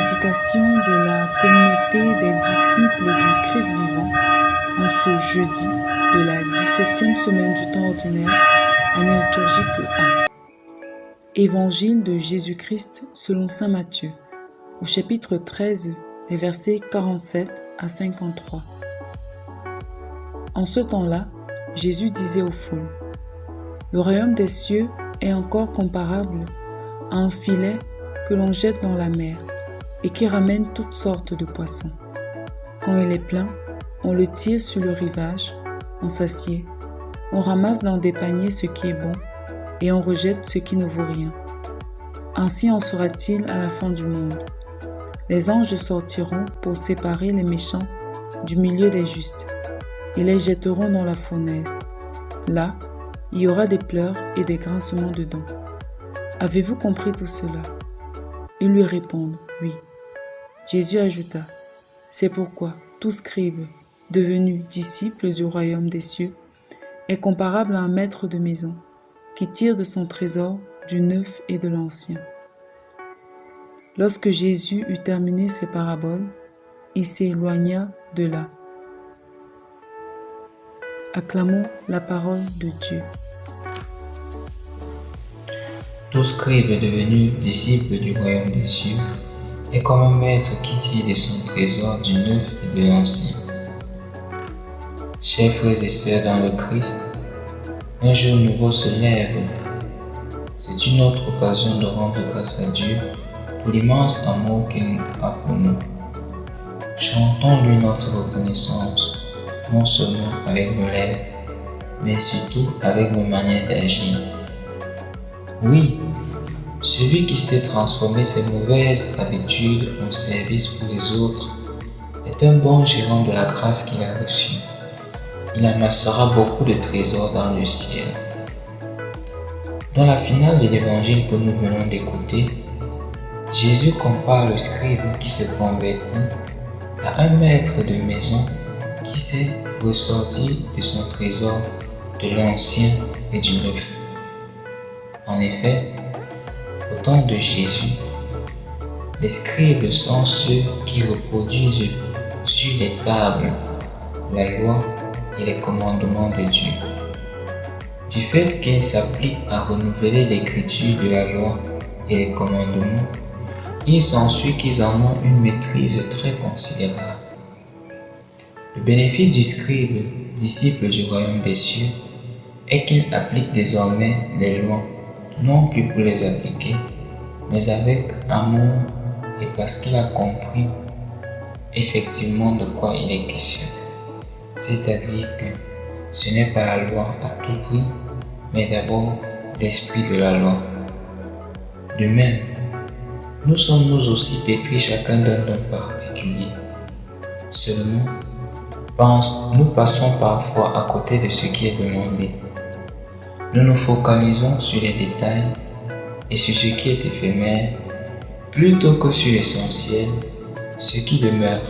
Méditation de la communauté des disciples du Christ vivant en ce jeudi de la 17e semaine du temps ordinaire, année liturgique A. Évangile de Jésus-Christ selon saint Matthieu, au chapitre 13, les versets 47 à 53. En ce temps-là, Jésus disait aux foules : « Le royaume des cieux est encore comparable à un filet que l'on jette dans la mer et qui ramène toutes sortes de poissons. Quand il est plein, on le tire sur le rivage, on s'assied, on ramasse dans des paniers ce qui est bon et on rejette ce qui ne vaut rien. Ainsi en sera-t-il à la fin du monde. Les anges sortiront pour séparer les méchants du milieu des justes et les jetteront dans la fournaise. Là, il y aura des pleurs et des grincements de dents. Avez-vous compris tout cela ? » Ils lui répondent : « Oui. » Jésus ajouta : « C'est pourquoi tout scribe, devenu disciple du royaume des cieux, est comparable à un maître de maison qui tire de son trésor du neuf et de l'ancien. » Lorsque Jésus eut terminé ses paraboles, il s'éloigna de là. Acclamons la parole de Dieu. Tout scribe devenu disciple du royaume des cieux est comme un maître qui tire de son trésor du neuf et de l'ancien. Chers frères et sœurs dans le Christ, un jour nouveau se lève. C'est une autre occasion de rendre grâce à Dieu pour l'immense amour qu'il a pour nous. Chantons-lui notre reconnaissance, non seulement avec nos lèvres, mais surtout avec nos manières d'agir. Oui, celui qui sait transformer ses mauvaises habitudes en service pour les autres est un bon gérant de la grâce qu'il a reçue. Il amassera beaucoup de trésors dans le ciel. Dans la finale de l'évangile que nous venons d'écouter, Jésus compare le scribe qui se convertit à un maître de maison qui sait ressortir de son trésor de l'ancien et du neuf. En effet, au temps de Jésus, les scribes sont ceux qui reproduisent sur les tables la loi et les commandements de Dieu. Du fait qu'ils s'appliquent à renouveler l'écriture de la loi et les commandements, il s'ensuit qu'ils en ont une maîtrise très considérable. Le bénéfice du scribe, disciple du royaume des cieux, est qu'il applique désormais les lois, non plus pour les appliquer, mais avec amour et parce qu'il a compris effectivement de quoi il est question. C'est-à-dire que ce n'est pas la loi à tout prix, mais d'abord l'esprit de la loi. De même, nous sommes nous aussi pétris chacun d'un don particulier. Seulement, nous passons parfois à côté de ce qui est demandé. Nous nous focalisons sur les détails et sur ce qui est éphémère plutôt que sur l'essentiel, ce qui demeure.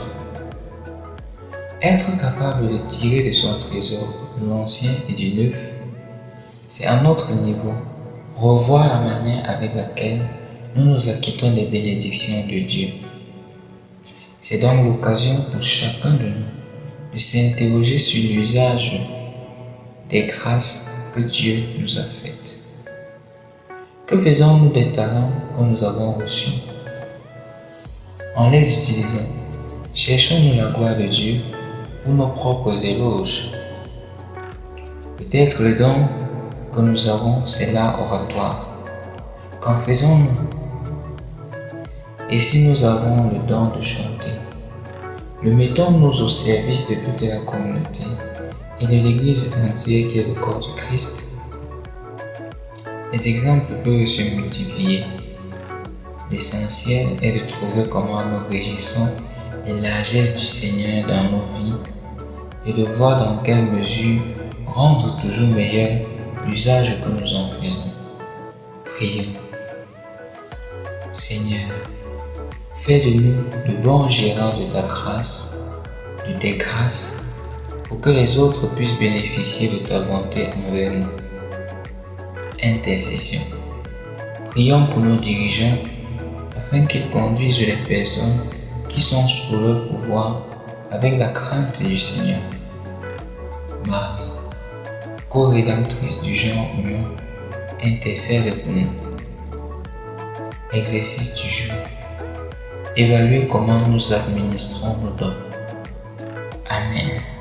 Être capable de tirer de son trésor de l'ancien et du neuf, c'est à notre niveau revoir la manière avec laquelle nous nous acquittons des bénédictions de Dieu. C'est donc l'occasion pour chacun de nous de s'interroger sur l'usage des grâces que Dieu nous a faites. Que faisons-nous des talents que nous avons reçus? En les utilisant, cherchons-nous la gloire de Dieu ou nos propres éloges? Peut-être le don que nous avons, c'est l'art oratoire. Qu'en faisons-nous? Et si nous avons le don de chanter, le mettons-nous au service de toute la communauté et de l'Église entière qui est le corps du Christ? Les exemples peuvent se multiplier. L'essentiel est de trouver comment nous régissons les largesses du Seigneur dans nos vies et de voir dans quelle mesure rendre toujours meilleur l'usage que nous en faisons. Prions. Seigneur, fais de nous de bons gérants de ta grâce, de tes grâces, pour que les autres puissent bénéficier de ta bonté envers nous. Intercession. Prions pour nos dirigeants afin qu'il conduise les personnes qui sont sous leur pouvoir avec la crainte du Seigneur. Marie, co-rédemptrice du genre humain, intercède pour nous. Exercice du jour. Évaluez comment nous administrons nos dons. Amen.